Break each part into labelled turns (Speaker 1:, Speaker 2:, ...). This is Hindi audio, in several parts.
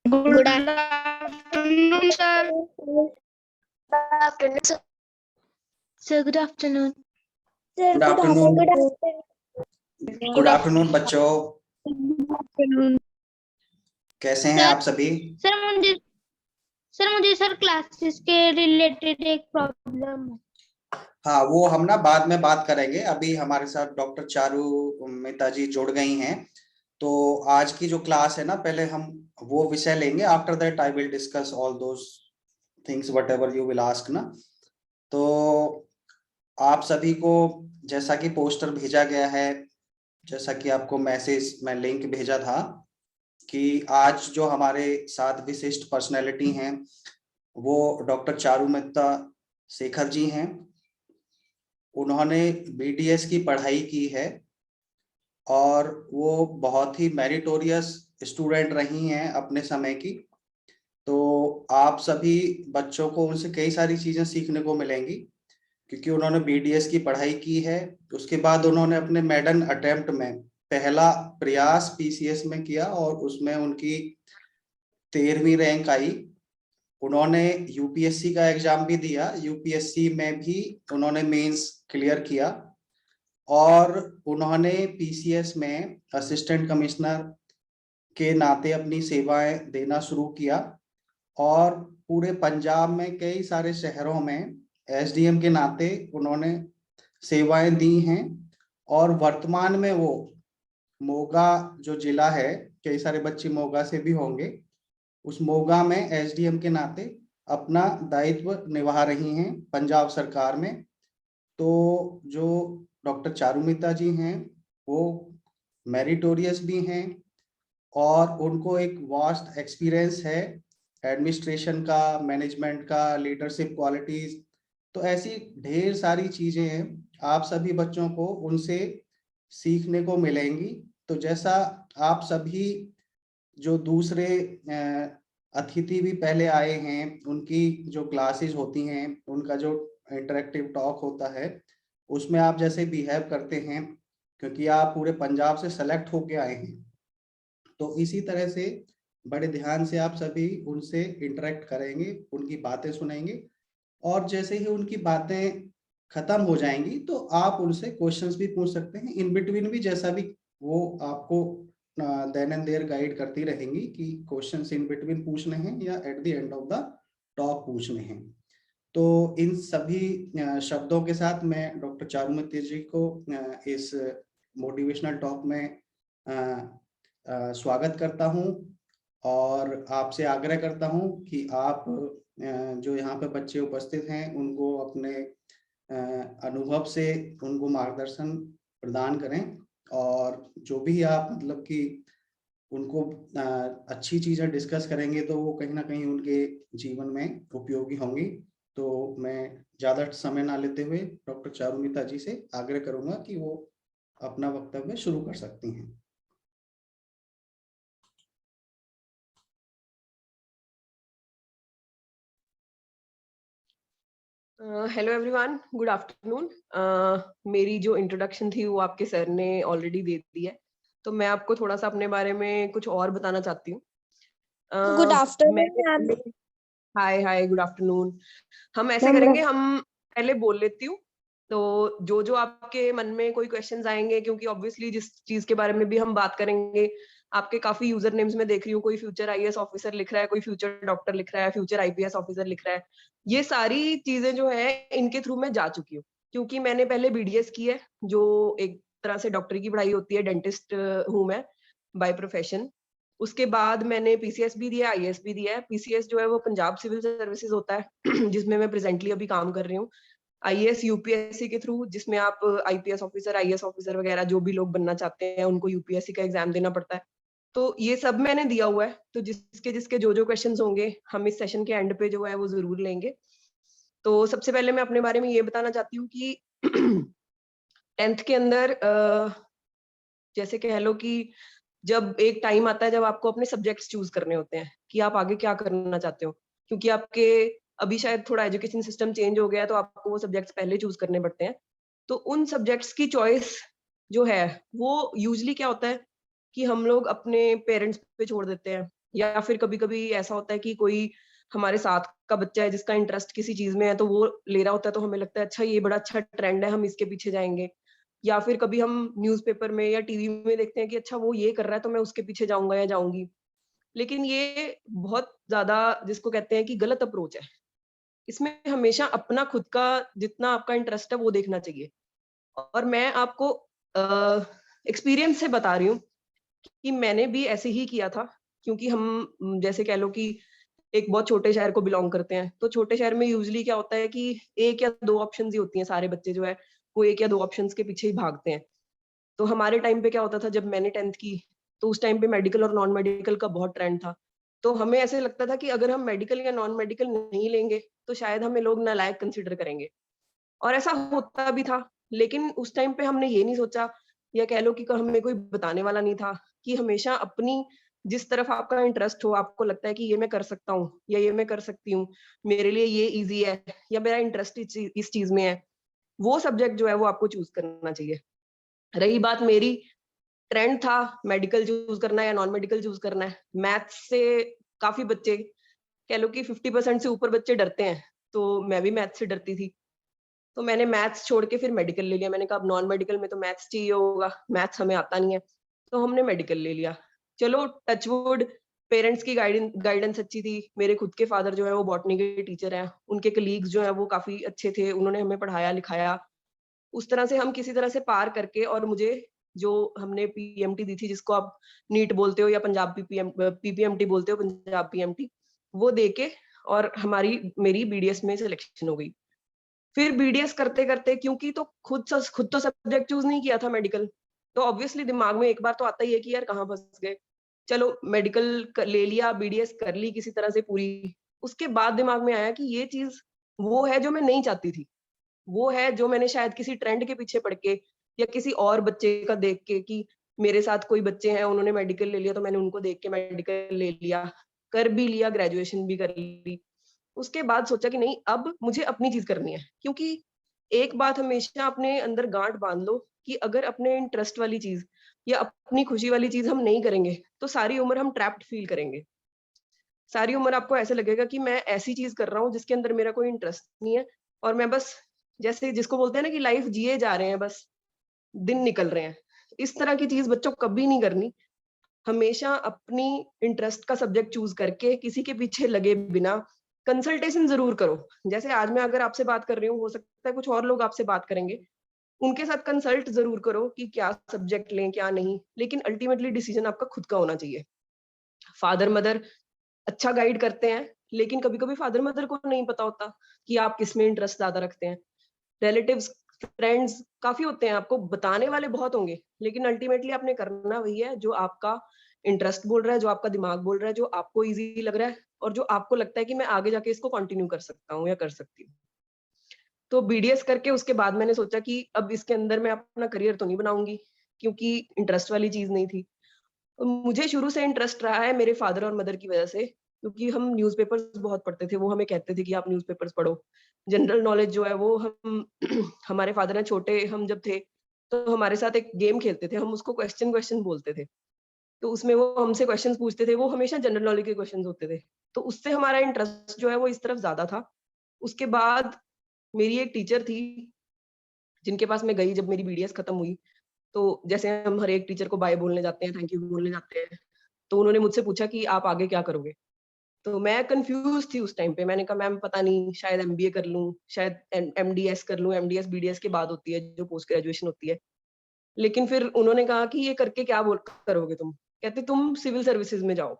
Speaker 1: Good afternoon, sir.
Speaker 2: Good afternoon, sir.
Speaker 1: Sir, good afternoon.
Speaker 2: Sir,
Speaker 3: Good afternoon.
Speaker 1: Good
Speaker 3: afternoon बच्चों,
Speaker 1: afternoon.
Speaker 3: कैसे हैं
Speaker 1: सर,
Speaker 3: आप सभी?
Speaker 1: मुझे सर क्लासेस के रिलेटेड एक प्रॉब्लम है।
Speaker 3: हाँ, वो हम ना बाद में बात करेंगे। अभी हमारे साथ डॉक्टर चारू मेहता जी जुड़ गई हैं, तो आज की जो क्लास है ना, पहले हम वो विषय लेंगे। After that I will discuss all those things what ever you will ask ना। तो आप सभी को जैसा कि पोस्टर भेजा गया है, जैसा कि आपको मैसेज में लिंक भेजा था कि आज जो हमारे साथ विशिष्ट पर्सनैलिटी हैं वो डॉक्टर चारू मेहता शेखर जी हैं। उन्होंने बीडीएस की पढ़ाई की है और वो बहुत ही मेरिटोरियस स्टूडेंट रही हैं अपने समय की। तो आप सभी बच्चों को उनसे कई सारी चीजें सीखने को मिलेंगी, क्योंकि उन्होंने बीडीएस की पढ़ाई की है। उसके बाद उन्होंने अपने मेडन अटेम्प्ट में पहला प्रयास पीसीएस में किया और उसमें उनकी 13वीं रैंक आई। उन्होंने यूपीएससी का एग्जाम भी दिया, यूपीएससी में भी उन्होंने मेंस क्लियर किया और उन्होंने पीसीएस में असिस्टेंट कमिश्नर के नाते अपनी सेवाएं देना शुरू किया और पूरे पंजाब में कई सारे शहरों में एसडीएम के नाते उन्होंने सेवाएं दी हैं। और वर्तमान में वो मोगा जो जिला है, कई सारे बच्चे मोगा से भी होंगे, उस मोगा में एसडीएम के नाते अपना दायित्व निभा रही हैं पंजाब सरकार में। तो जो डॉक्टर चारू मेहता जी हैं वो मेरिटोरियस भी हैं और उनको एक वास्ट एक्सपीरियंस है एडमिनिस्ट्रेशन का, मैनेजमेंट का, लीडरशिप क्वालिटीज। तो ऐसी ढेर सारी चीजें हैं, आप सभी बच्चों को उनसे सीखने को मिलेंगी। तो जैसा आप सभी जो दूसरे अतिथि भी पहले आए हैं, उनकी जो क्लासेस होती हैं, उनका जो इंटरेक्टिव टॉक होता है, उसमें आप जैसे बिहेव करते हैं, क्योंकि आप पूरे पंजाब से सेलेक्ट होके आए हैं, तो इसी तरह से बड़े ध्यान से आप सभी उनसे इंटरेक्ट करेंगे, उनकी बातें सुनेंगे और जैसे ही उनकी बातें खत्म हो जाएंगी तो आप उनसे क्वेश्चंस भी पूछ सकते हैं। इन बिटवीन भी जैसा भी वो आपको देन एंड देयर गाइड करती रहेंगी कि क्वेश्चंस इन बिटवीन पूछने हैं या at the end of the talk पूछने हैं। तो इन सभी शब्दों के साथ मैं डॉक्टर चारू मेहता जी को इस मोटिवेशनल टॉक में स्वागत करता हूं और आपसे आग्रह करता हूं कि आप जो यहाँ पे बच्चे उपस्थित हैं उनको अपने अनुभव से उनको मार्गदर्शन प्रदान करें और जो भी आप मतलब कि उनको अच्छी चीजें डिस्कस करेंगे तो वो कहीं ना कहीं उनके जीवन में उपयोगी होंगी। तो मैं ज्यादा समय ना लेते हुए डॉक्टर चारू मेहता जी से आग्रह करूंगा कि वो अपना वक्तव्य शुरू कर सकती हैं।
Speaker 4: Hello everyone, good afternoon. मेरी जो इंट्रोडक्शन थी वो आपके सर ने ऑलरेडी दे दी है, तो मैं आपको थोड़ा सा अपने बारे में कुछ और बताना चाहती हूँ।
Speaker 2: Good afternoon.
Speaker 4: Hi hi, good afternoon. हम ऐसे करेंगे, हम पहले बोल लेती हूँ, तो जो आपके मन में कोई क्वेश्चंस आएंगे, क्योंकि ऑब्वियसली जिस चीज के बारे में भी हम बात करेंगे, आपके काफी यूजर नेम्स में देख रही हूँ, कोई फ्यूचर आईएएस ऑफिसर लिख रहा है, कोई फ्यूचर डॉक्टर लिख रहा है, फ्यूचर आईपीएस ऑफिसर लिख रहा है। ये सारी चीजें जो है इनके थ्रू मैं जा चुकी हूँ, क्योंकि मैंने पहले बीडीएस की है, जो एक तरह से डॉक्टरी की पढ़ाई होती है। डेंटिस्ट हूँ मैं बाय प्रोफेशन। उसके बाद मैंने पीसीएस भी दिया, आईएएस भी दिया है। पीसीएस जो है वो पंजाब सिविल सर्विसेज होता है जिसमें मैं प्रेजेंटली अभी काम कर रही हूँ। आईएएस यूपीएससी के थ्रू, जिसमें आप आईपीएस ऑफिसर, आईएएस ऑफिसर वगैरह जो भी लोग बनना चाहते हैं उनको यूपीएससी का एग्जाम देना पड़ता है। तो ये सब मैंने दिया हुआ है। तो जिसके जिसके जो क्वेश्चंस होंगे हम इस सेशन के एंड पे जो है वो जरूर लेंगे। तो सबसे पहले मैं अपने बारे में ये बताना चाहती हूँ कि 10th के अंदर जैसे कह लो कि जब एक टाइम आता है जब आपको अपने सब्जेक्ट्स चूज करने होते हैं कि आप आगे क्या करना चाहते हो, क्योंकि आपके अभी शायद थोड़ा एजुकेशन सिस्टम चेंज हो गया है, तो आपको वो सब्जेक्ट्स पहले चूज करने पड़ते हैं। तो उन सब्जेक्ट्स की चॉइस जो है वो यूजली क्या होता है कि हम लोग अपने पेरेंट्स पे छोड़ देते हैं, या फिर कभी कभी ऐसा होता है कि कोई हमारे साथ का बच्चा है जिसका इंटरेस्ट किसी चीज में है, तो वो ले रहा होता है, तो हमें लगता है अच्छा ये बड़ा अच्छा ट्रेंड है, हम इसके पीछे जाएंगे। या फिर कभी हम न्यूज़पेपर में या टीवी में देखते हैं कि अच्छा वो ये कर रहा है तो मैं उसके पीछे जाऊंगा या जाऊंगी। लेकिन ये बहुत ज्यादा जिसको कहते हैं कि गलत अप्रोच है। इसमें हमेशा अपना खुद का जितना आपका इंटरेस्ट है वो देखना चाहिए। और मैं आपको एक्सपीरियंस से बता रही हूँ कि मैंने भी ऐसे ही किया था, क्योंकि हम जैसे कह लो कि एक बहुत छोटे शहर को बिलोंग करते हैं, तो छोटे शहर में यूजुअली क्या होता है कि एक या दो ऑप्शंस ही होती हैं, सारे बच्चे जो है वो एक या दो ऑप्शंस के पीछे ही भागते हैं। तो हमारे टाइम पे क्या होता था, जब मैंने 10th की, तो उस टाइम पे मेडिकल और नॉन मेडिकल का बहुत ट्रेंड था। तो हमें ऐसे लगता था कि अगर हम मेडिकल या नॉन मेडिकल नहीं लेंगे तो शायद हमें लोग नालायक कंसिडर करेंगे, और ऐसा होता भी था। लेकिन उस टाइम पे हमने ये नहीं सोचा, या कह लो कि हमें कोई बताने वाला नहीं था, कि हमेशा अपनी जिस तरफ आपका इंटरेस्ट हो, आपको लगता है कि ये मैं कर सकता हूँ या ये मैं कर सकती हूँ, मेरे लिए ये इजी है या मेरा इंटरेस्ट इस चीज में है, वो सब्जेक्ट जो है वो आपको चूज करना चाहिए। रही बात मेरी, ट्रेंड था मेडिकल चूज करना है या नॉन मेडिकल चूज करना है। मैथ्स से काफी बच्चे, कह लो कि 50% से ऊपर बच्चे डरते हैं, तो मैं भी मैथ्स से डरती थी। तो मैंने मैथ्स छोड़ के फिर मेडिकल ले लिया। मैंने कहा अब नॉन मेडिकल में तो मैथ्स चाहिए होगा, मैथ्स हमें आता नहीं है, तो हमने मेडिकल ले लिया। चलो टचवुड, पेरेंट्स की गाइडेंस अच्छी थी। मेरे खुद के फादर जो है वो बॉटनी के टीचर हैं, उनके कलीग्स जो है वो काफी अच्छे थे, उन्होंने हमें पढ़ाया लिखाया। उस तरह से हम किसी तरह से पार करके, और मुझे जो हमने पीएमटी दी थी, जिसको आप नीट बोलते हो या पंजाब पीपीएमटी बोलते हो, पंजाब पीएमटी, वो देके और मेरी बीडीएस में सिलेक्शन हो गई। फिर बीडीएस करते करते, क्योंकि तो खुद तो सब्जेक्ट चूज नहीं किया था मेडिकल, तो ऑब्वियसली दिमाग में एक बार तो आता ही है कि यार कहाँ फंस गए। चलो मेडिकल ले लिया, बीडीएस कर ली किसी तरह से पूरी। उसके बाद दिमाग में आया कि ये चीज वो है जो मैं नहीं चाहती थी, वो है जो मैंने शायद किसी ट्रेंड के पीछे पड़ के या किसी और बच्चे का देख के, कि मेरे साथ कोई बच्चे हैं उन्होंने मेडिकल ले लिया तो मैंने उनको देख के मेडिकल ले लिया, कर भी लिया, ग्रेजुएशन भी कर ली। उसके बाद सोचा कि नहीं, अब मुझे अपनी चीज करनी है। क्योंकि एक बात हमेशा अपने अंदर गांठ बांध लो कि अगर अपने इंटरेस्ट वाली चीज या अपनी खुशी वाली चीज हम नहीं करेंगे तो सारी उम्र हम ट्रैप्ड फील करेंगे। सारी उम्र आपको ऐसे लगेगा कि मैं ऐसी चीज कर रहा हूँ जिसके अंदर मेरा कोई इंटरेस्ट नहीं है, और मैं बस, जैसे जिसको बोलते हैं ना कि लाइफ जिए जा रहे हैं, बस दिन निकल रहे हैं। इस तरह की चीज बच्चों कभी नहीं करनी। हमेशा अपनी इंटरेस्ट का सब्जेक्ट चूज करके किसी के पीछे लगे बिना कंसल्टेशन जरूर करो। जैसे आज मैं अगर आपसे बात कर रही हूँ, हो सकता है कुछ और लोग आपसे बात करेंगे, उनके साथ कंसल्ट जरूर करो कि क्या सब्जेक्ट लें क्या नहीं, लेकिन अल्टीमेटली डिसीजन आपका खुद का होना चाहिए। फादर मदर अच्छा गाइड करते हैं, लेकिन कभी कभी फादर मदर को नहीं पता होता कि आप किस में इंटरेस्ट ज्यादा रखते हैं। रिलेटिव्स, फ्रेंड्स काफी होते हैं, आपको बताने वाले बहुत होंगे, लेकिन अल्टीमेटली आपने करना वही है जो आपका इंटरेस्ट बोल रहा है, जो आपका दिमाग बोल रहा है, जो आपको इजी लग रहा है, और जो आपको लगता है कि मैं आगे जाके इसको कंटिन्यू कर सकता हूँ या कर सकती हूँ। तो बीडीएस करके उसके बाद मैंने सोचा कि अब इसके अंदर मैं अपना करियर तो नहीं बनाऊंगी, क्योंकि इंटरेस्ट वाली चीज नहीं थी। मुझे शुरू से इंटरेस्ट रहा है मेरे फादर और मदर की वजह से, क्योंकि हम न्यूज़पेपर्स बहुत पढ़ते थे। वो हमें कहते थे कि आप न्यूज़पेपर्स पढ़ो, जनरल नॉलेज जो है वो हम हमारे फादर ने छोटे हम जब थे तो हमारे साथ एक गेम खेलते थे, हम उसको क्वेश्चन बोलते थे। तो उसमें वो हमसे क्वेश्चंस पूछते थे, वो हमेशा जनरल नॉलेज के क्वेश्चंस होते थे। तो उससे हमारा इंटरेस्ट जो है वो इस तरफ ज्यादा था। उसके बाद मेरी एक टीचर थी जिनके पास मैं गई जब मेरी बीडीएस खत्म हुई। तो जैसे हम हर एक टीचर को बाय बोलने जाते हैं, थैंक यू बोलने जाते हैं, तो उन्होंने मुझसे पूछा कि आप आगे क्या करोगे। तो मैं कंफ्यूज थी उस टाइम पे। मैंने कहा मैम पता नहीं, शायद एमबीए कर लूं, शायद एमडीएस कर लूं। एमडीएस बीडीएस के बाद होती है जो पोस्ट ग्रेजुएशन होती है। लेकिन फिर उन्होंने कहा कि ये करके क्या करोगे तुम, कहते तुम सिविल सर्विसेज में जाओ।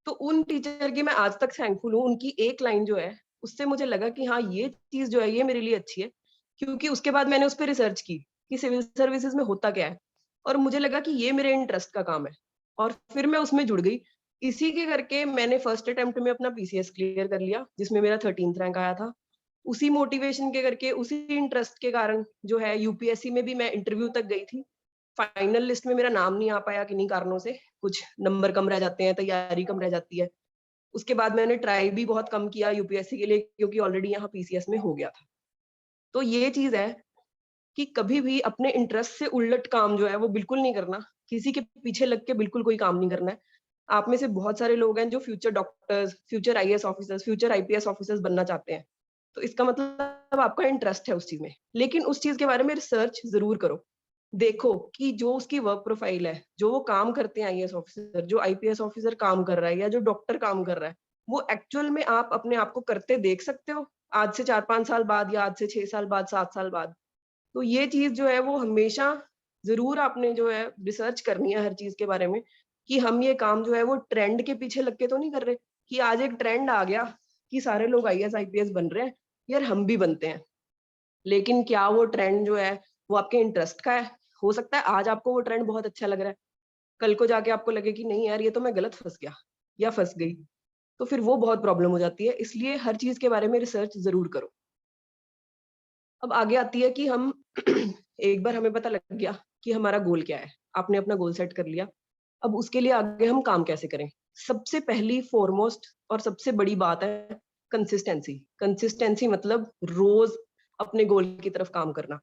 Speaker 4: तो उन टीचर की मैं आज तक थैंकफुल हूँ। उनकी एक लाइन जो है उससे मुझे लगा कि हाँ ये चीज जो है ये मेरे लिए अच्छी है, क्योंकि उसके बाद मैंने उस पर रिसर्च की कि सिविल सर्विसेज में होता क्या है, और मुझे लगा कि ये मेरे इंटरेस्ट का काम है, और फिर मैं उसमें जुड़ गई। इसी के करके मैंने फर्स्ट अटेम्प्ट में अपना पीसीएस क्लियर कर लिया, जिसमें मेरा 13th रैंक आया था। उसी मोटिवेशन के करके, उसी इंटरेस्ट के कारण जो है यूपीएससी में भी मैं इंटरव्यू तक गई थी। फाइनल लिस्ट में मेरा नाम नहीं आ पाया किन्हीं कारणों से, कुछ नंबर कम रह जाते हैं, तैयारी कम रह जाती है। उसके बाद मैंने ट्राई भी बहुत कम किया यूपीएससी के लिए, क्योंकि ऑलरेडी यहाँ पीसीएस में हो गया था। तो ये चीज है कि कभी भी अपने इंटरेस्ट से उलट काम जो है वो बिल्कुल नहीं करना, किसी के पीछे लग के बिल्कुल कोई काम नहीं करना है। आप में से बहुत सारे लोग हैं जो future doctors, future IAS officers, future IPS officers बनना चाहते हैं। तो इसका मतलब आपका इंटरेस्ट है उस चीज में, लेकिन उस चीज के बारे में रिसर्च जरूर करो। देखो कि जो उसकी वर्क प्रोफाइल है, जो वो काम करते हैं आईएएस ऑफिसर, जो आईपीएस ऑफिसर काम कर रहा है या जो डॉक्टर काम कर रहा है, वो एक्चुअल में आप अपने आप को करते देख सकते हो आज से 4-5 साल बाद, या आज से 6 साल बाद, 7 साल बाद। तो ये चीज जो है वो हमेशा जरूर आपने जो है रिसर्च करनी है हर चीज के बारे में, कि हम ये काम जो है वो ट्रेंड के पीछे लग के तो नहीं कर रहे, कि आज एक ट्रेंड आ गया कि सारे लोग आईएएस आईपीएस बन रहे हैं, यार हम भी बनते हैं। लेकिन क्या वो ट्रेंड जो है वो आपके इंटरेस्ट का है? हो सकता है आज आपको वो ट्रेंड बहुत अच्छा लग रहा है, कल को जाके आपको लगे कि नहीं यार ये तो मैं गलत फंस गया या फंस गई, तो फिर वो बहुत प्रॉब्लम हो जाती है। इसलिए हर चीज के बारे में रिसर्च जरूर करो। अब आगे आती है कि हम एक बार हमें पता लग गया कि हमारा गोल क्या है, आपने अपना गोल सेट कर लिया, अब उसके लिए आगे हम काम कैसे करें? सबसे पहली फॉरमोस्ट और सबसे बड़ी बात है कंसिस्टेंसी। कंसिस्टेंसी मतलब रोज अपने गोल की तरफ काम करना।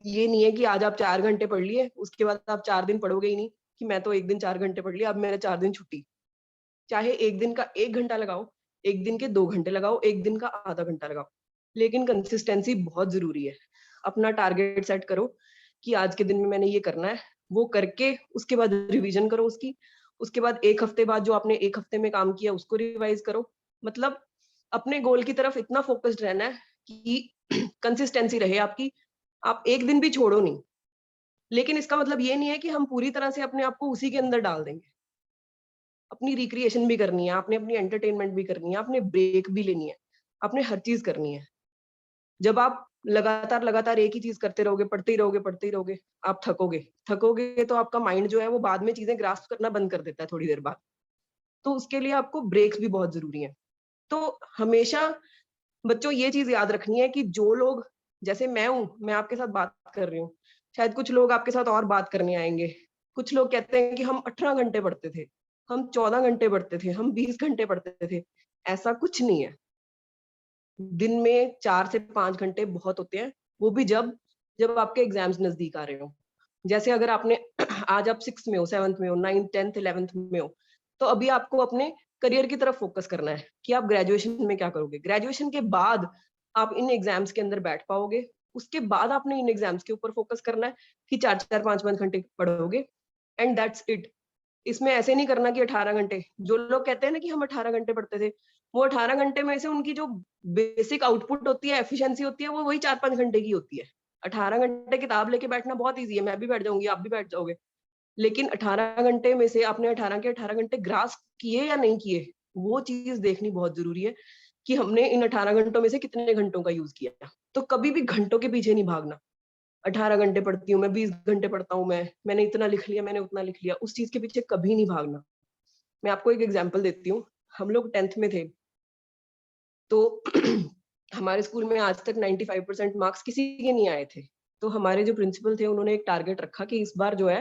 Speaker 4: ये नहीं है कि आज आप 4 घंटे पढ़ लिए, उसके बाद आप 4 दिन पढ़ोगे ही नहीं, कि मैं तो एक दिन 4 घंटे पढ़ लिया, अब मेरे 4 दिन छुट्टी। चाहे एक दिन का 1 घंटा लगाओ, एक दिन के 2 घंटे लगाओ, एक दिन का आधा घंटा लगाओ, लेकिन कंसिस्टेंसी बहुत जरूरी है। अपना टारगेट सेट करो कि आज के दिन में मैंने ये करना है, वो करके उसके बाद रिवीजन करो उसके बाद 1 हफ्ते बाद जो आपने 1 हफ्ते में काम किया उसको रिवाइज करो। मतलब अपने गोल की तरफ इतना फोकस्ड रहना है कि कंसिस्टेंसी रहे आपकी, आप एक दिन भी छोड़ो नहीं। लेकिन इसका मतलब ये नहीं है कि हम पूरी तरह से अपने आप को उसी के अंदर डाल देंगे। अपनी रिक्रिएशन भी करनी है, आपने अपनी एंटरटेनमेंट भी करनी है, आपने ब्रेक भी लेनी है, आपने हर चीज करनी है। जब आप लगातार एक ही चीज करते रहोगे, पढ़ते ही रहोगे, आप थकोगे तो आपका माइंड जो है वो बाद में चीजें ग्रास्प करना बंद कर देता है थोड़ी देर बाद। तो उसके लिए आपको ब्रेक्स भी बहुत जरूरी है। तो हमेशा बच्चों ये चीज याद रखनी है कि जो लोग, जैसे मैं हूं, मैं आपके साथ बात कर रही हूँ, शायद कुछ लोग आपके साथ और बात करने आएंगे। कुछ लोग कहते हैं कि हम 18 घंटे पढ़ते थे, हम 14 घंटे पढ़ते थे, हम 20 घंटे पढ़ते थे। ऐसा कुछ नहीं है। दिन में 4 से 5 घंटे बहुत होते हैं, वो भी जब जब आपके एग्जाम्स नजदीक आ रहे हो। जैसे अगर आपने आज आप 6th में हो, 7th में हो, 9th 10th 11th में हो, तो अभी आपको अपने करियर की तरफ फोकस करना है कि आप ग्रेजुएशन में क्या करोगे। ग्रेजुएशन के बाद आप इन एग्जाम्स के अंदर बैठ पाओगे, उसके बाद आपने इन एग्जाम्स के ऊपर फोकस करना है कि 4-4 5-5 घंटे पढ़ोगे, एंड दैट्स इट। इसमें ऐसे नहीं करना कि 18 घंटे, जो लोग कहते हैं ना कि हम 18 घंटे पढ़ते थे, वो 18 घंटे में से उनकी जो बेसिक आउटपुट होती है, एफिशिएंसी होती है, वो वही 4-5 घंटे की होती है। 18 घंटे किताब लेके बैठना बहुत ईजी है, मैं भी बैठ जाऊंगी, आप भी बैठ जाओगे। लेकिन 18 घंटे में से आपने 18 के 18 घंटे ग्रास्प किए या नहीं किए, वो चीज देखनी बहुत जरूरी है कि हमने इन 18 घंटों में से कितने घंटों का यूज किया। तो कभी भी घंटों के पीछे नहीं भागना। 18 घंटे पढ़ती हूँ मैं, 20 घंटे पढ़ता हूँ मैंने इतना लिख लिया, मैंने उतना लिख लिया, उस चीज के पीछे कभी नहीं भागना। मैं आपको एक एग्जांपल देती हूँ। हम लोग 10th में थे, तो हमारे स्कूल में आज तक 95% मार्क्स किसी के नहीं आए थे। तो हमारे जो प्रिंसिपल थे, उन्होंने एक टारगेट रखा कि इस बार जो है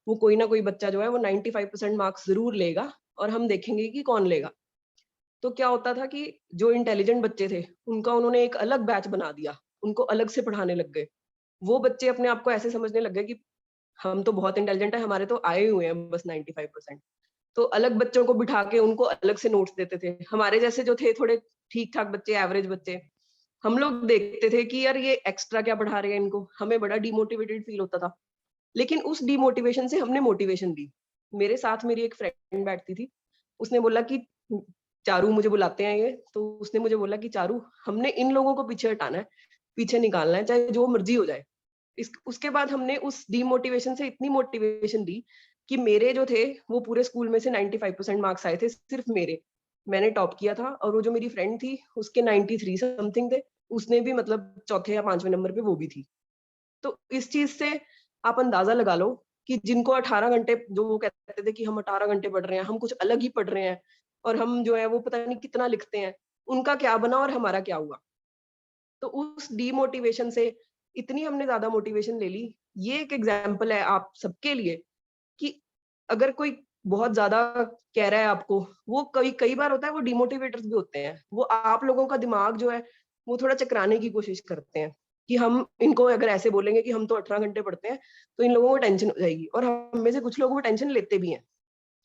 Speaker 4: वो कोई ना कोई बच्चा जो है वो 95% मार्क्स जरूर लेगा, और हम देखेंगे कि कौन लेगा। तो क्या होता था कि जो इंटेलिजेंट बच्चे थे, उनका उन्होंने एक अलग बैच बना दिया, उनको अलग से पढ़ाने लग गए। वो बच्चे अपने आप को ऐसे समझने लग गए कि हम तो बहुत इंटेलिजेंट है, हमारे तो आए हुए हैं बस 95%। तो अलग बच्चों को बिठा के उनको अलग से नोट्स देते थे। हमारे जैसे जो थे थोड़े ठीक ठाक बच्चे, एवरेज बच्चे, हम लोग देखते थे कि यार ये एक्स्ट्रा क्या पढ़ा रहे हैं इनको, हमें बड़ा डिमोटिवेटेड फील होता था। लेकिन उस डिमोटिवेशन से हमने मोटिवेशन ली। मेरे साथ मेरी एक फ्रेंड बैठती थी, उसने बोला कि चारू, मुझे बुलाते हैं ये, तो उसने मुझे बोला कि चारू, हमने इन लोगों को पीछे हटाना है, पीछे निकालना है, चाहे जो मर्जी हो जाए। उसके बाद हमने उस डिमोटिवेशन से इतनी मोटिवेशन ली कि मेरे जो थे वो पूरे स्कूल में से 95% मार्क्स आए थे, सिर्फ मेरे। मैंने टॉप किया था, और वो जो मेरी फ्रेंड थी उसके 93 समथिंग थे, उसने भी मतलब चौथे या 5वें नंबर पे वो भी थी। तो इस चीज से आप अंदाजा लगा लो कि जिनको 18 घंटे, जो वो कहते थे कि हम 18 घंटे पढ़ रहे हैं, हम कुछ अलग ही पढ़ रहे हैं, और हम जो है वो पता नहीं कितना लिखते हैं, उनका क्या बना और हमारा क्या हुआ। तो उस डीमोटिवेशन से इतनी हमने ज्यादा मोटिवेशन ले ली। ये एक एग्जाम्पल है आप सबके लिए कि अगर कोई बहुत ज्यादा कह रहा है आपको, वो कई कई बार होता है वो डिमोटिवेटर्स भी होते हैं। वो आप लोगों का दिमाग जो है वो थोड़ा चकराने की कोशिश करते हैं कि हम इनको अगर ऐसे बोलेंगे कि हम तो 18 घंटे पढ़ते हैं तो इन लोगों को टेंशन हो जाएगी, और हम में से कुछ लोग वो टेंशन लेते भी हैं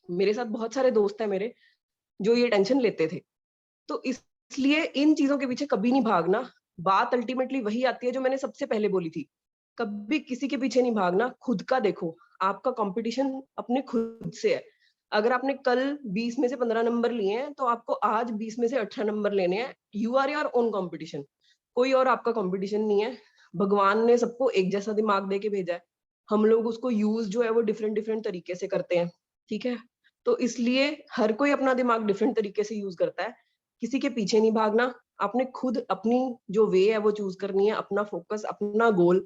Speaker 4: मेरे साथ बहुत सारे दोस्त हैं मेरे जो ये टेंशन लेते थे। तो इसलिए इन चीजों के पीछे कभी नहीं भागना। बात अल्टीमेटली वही आती है जो मैंने सबसे पहले बोली थी, कभी किसी के पीछे नहीं भागना, खुद का देखो। आपका कंपटीशन अपने खुद से है। अगर आपने कल 20 में से 15 नंबर लिए हैं तो आपको आज 20 में से 18 नंबर लेने हैं। You are your own competition, कोई और आपका कंपटीशन नहीं है। भगवान ने सबको एक जैसा दिमाग दे के भेजा है, हम लोग उसको यूज जो है वो डिफरेंट डिफरेंट तरीके से करते हैं, ठीक है। तो इसलिए हर कोई अपना दिमाग डिफरेंट तरीके से यूज करता है, किसी के पीछे नहीं भागना। आपने खुद अपनी जो वे है वो चूज करनी है, अपना फोकस, अपना गोल।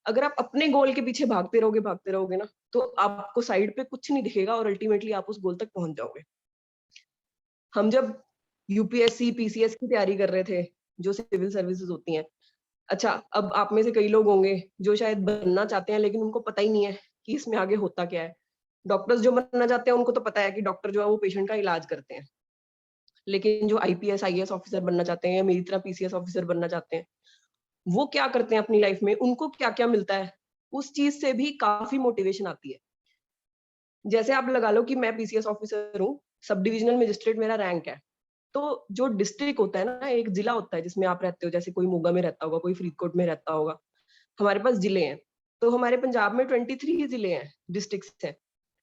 Speaker 4: अगर आप अपने गोल के पीछे भागते रहोगे ना, तो आपको साइड पे कुछ नहीं दिखेगा और अल्टीमेटली आप उस गोल तक पहुंच जाओगे। हम जब यूपीएससी पीसीएस की तैयारी कर रहे थे, जो सिविल सर्विसेज होती हैं, अच्छा अब आप में से कई लोग होंगे जो शायद बनना चाहते हैं लेकिन उनको पता ही नहीं है कि इसमें आगे होता क्या है। डॉक्टर्स जो बनना चाहते हैं उनको तो पता है कि डॉक्टर जो है वो पेशेंट का इलाज करते हैं, लेकिन जो आईपीएस आईएएस ऑफिसर बनना चाहते हैं या मेरी तरह पीसीएस ऑफिसर बनना चाहते हैं, वो क्या करते हैं अपनी लाइफ में, उनको क्या क्या मिलता है, उस चीज से भी काफी मोटिवेशन आती है। जैसे आप लगा लो कि मैं पीसीएस ऑफिसर हूँ, सब डिविजनल मजिस्ट्रेट मेरा रैंक है, तो जो डिस्ट्रिक्ट होता है ना, एक जिला होता है जिसमें आप रहते हो, जैसे कोई मोगा में रहता होगा, कोई फरीदकोट में रहता होगा, हमारे पास जिले हैं। तो हमारे पंजाब में 23 जिले हैं, डिस्ट्रिक्ट्स हैं।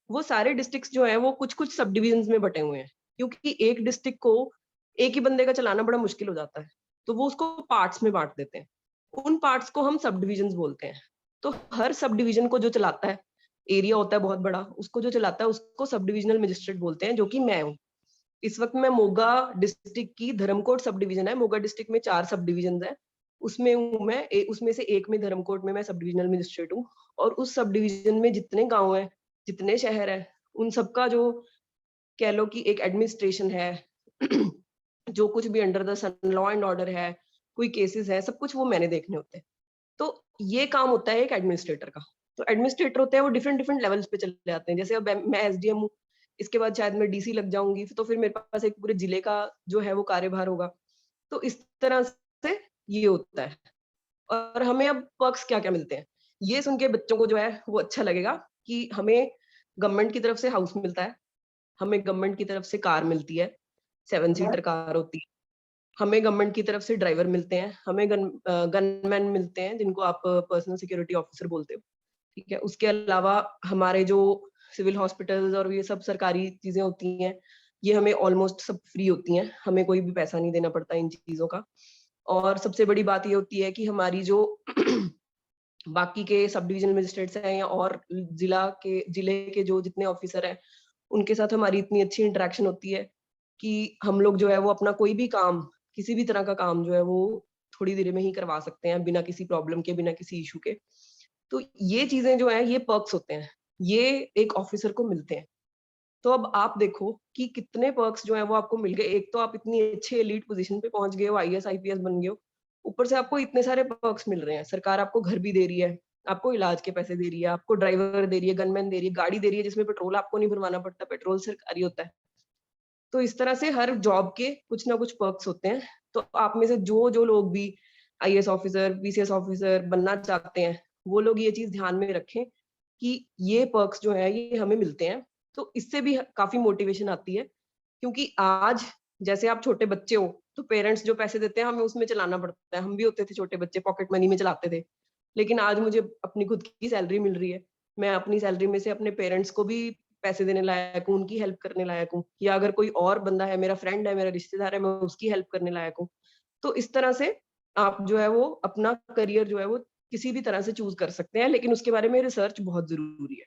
Speaker 4: वो सारे डिस्ट्रिक्ट्स जो हैं वो कुछ कुछ सब डिविजन में बटे हुए हैं, क्योंकि एक डिस्ट्रिक्ट को एक ही बंदे का चलाना बड़ा मुश्किल हो जाता है, तो वो उसको पार्ट्स में बांट देते हैं। उन पार्ट्स को हम सब डिविजन बोलते हैं। तो हर सब डिविजन को जो चलाता है, एरिया होता है बहुत बड़ा, उसको जो चलाता है उसको सब डिविजनल मजिस्ट्रेट बोलते हैं, जो कि मैं हूँ। इस वक्त मैं मोगा डिस्ट्रिक्ट की धर्मकोट सब डिविजन है, मोगा डिस्ट्रिक्ट में 4 सब डिविजन है, उसमें हूँ मैं, उसमें से एक में धर्मकोट में मैं सब डिविजनल मजिस्ट्रेट हूँ। और उस सब डिविजन में जितने गांव हैं, जितने शहर है, उन सबका जो कह लो कि एक एडमिनिस्ट्रेशन है जो कुछ भी under the sun law and order है, कोई केसेस है, सब कुछ वो मैंने देखने होते हैं। तो ये काम होता है एक एडमिनिस्ट्रेटर का। तो एडमिनिस्ट्रेटर होते हैं वो डिफरेंट डिफरेंट लेवल्स पे चले जाते हैं। जैसे अब मैं एसडीएम हूँ, इसके बाद शायद मैं डीसी लग जाऊंगी, तो फिर मेरे पास एक पूरे जिले का जो है वो कार्यभार होगा। तो इस तरह से ये होता है। और हमें अब पर्क्स क्या क्या मिलते हैं, ये सुन के बच्चों को जो है वो अच्छा लगेगा कि हमें गवर्नमेंट की तरफ से हाउस मिलता है, हमें गवर्नमेंट की तरफ से कार मिलती है, 7 सीटर कार होती है, हमें गवर्नमेंट की तरफ से ड्राइवर मिलते हैं, हमें गनमैन मिलते हैं जिनको आप पर्सनल सिक्योरिटी ऑफिसर बोलते हो, ठीक है। उसके अलावा हमारे जो सिविल हॉस्पिटल्स और ये सब सरकारी चीजें होती हैं, ये हमें ऑलमोस्ट सब फ्री होती हैं, हमें कोई भी पैसा नहीं देना पड़ता इन चीजों का। और सबसे बड़ी बात ये होती है कि हमारी जो बाकी के सब डिविजनल मजिस्ट्रेट्स हैं या और जिले के जो जितने ऑफिसर हैं, उनके साथ हमारी इतनी अच्छी इंटरेक्शन होती है कि हम लोग जो है वो अपना कोई भी काम, किसी भी तरह का काम जो है वो थोड़ी देर में ही करवा सकते हैं, बिना किसी प्रॉब्लम के, बिना किसी इशू के। तो ये चीजें जो है ये पर्क्स होते हैं, ये एक ऑफिसर को मिलते हैं। तो अब आप देखो कि कितने पर्क्स जो है वो आपको मिल गए। एक तो आप इतनी अच्छी एलीट पोजीशन पे पहुंच गए हो, आईएएस आईपीएस बन गए हो, ऊपर से आपको इतने सारे पर्क्स मिल रहे हैं। सरकार आपको घर भी दे रही है, आपको इलाज के पैसे दे रही है, आपको ड्राइवर दे रही है, गनमैन दे रही है, गाड़ी दे रही है जिसमें पेट्रोल आपको नहीं भरवाना पड़ता, पेट्रोल सरकारी होता है। तो इस तरह से हर जॉब के कुछ ना कुछ पर्क्स होते हैं। तो आप में से जो जो लोग भी आईएएस ऑफिसर, पीसीएस ऑफिसर बनना चाहते हैं, वो लोग ये चीज ध्यान में रखें कि ये पर्क्स जो है ये हमें मिलते हैं। तो इससे भी काफी मोटिवेशन आती है, क्योंकि आज जैसे आप छोटे बच्चे हो तो पेरेंट्स जो पैसे देते हैं हमें उसमें चलाना पड़ता है। हम भी होते थे छोटे बच्चे, पॉकेट मनी में चलाते थे, लेकिन आज मुझे अपनी खुद की सैलरी मिल रही है, मैं अपनी सैलरी में से अपने पेरेंट्स को भी पैसे देने लायक हूँ, उनकी हेल्प करने लायक हूँ, या अगर कोई और बंदा है, मेरा फ्रेंड है, मेरा रिश्तेदार है, मैं उसकी हेल्प करने लायक हूँ। तो इस तरह से आप जो है वो अपना करियर जो है वो किसी भी तरह से चूज कर सकते हैं, लेकिन उसके बारे में रिसर्च बहुत जरूरी है।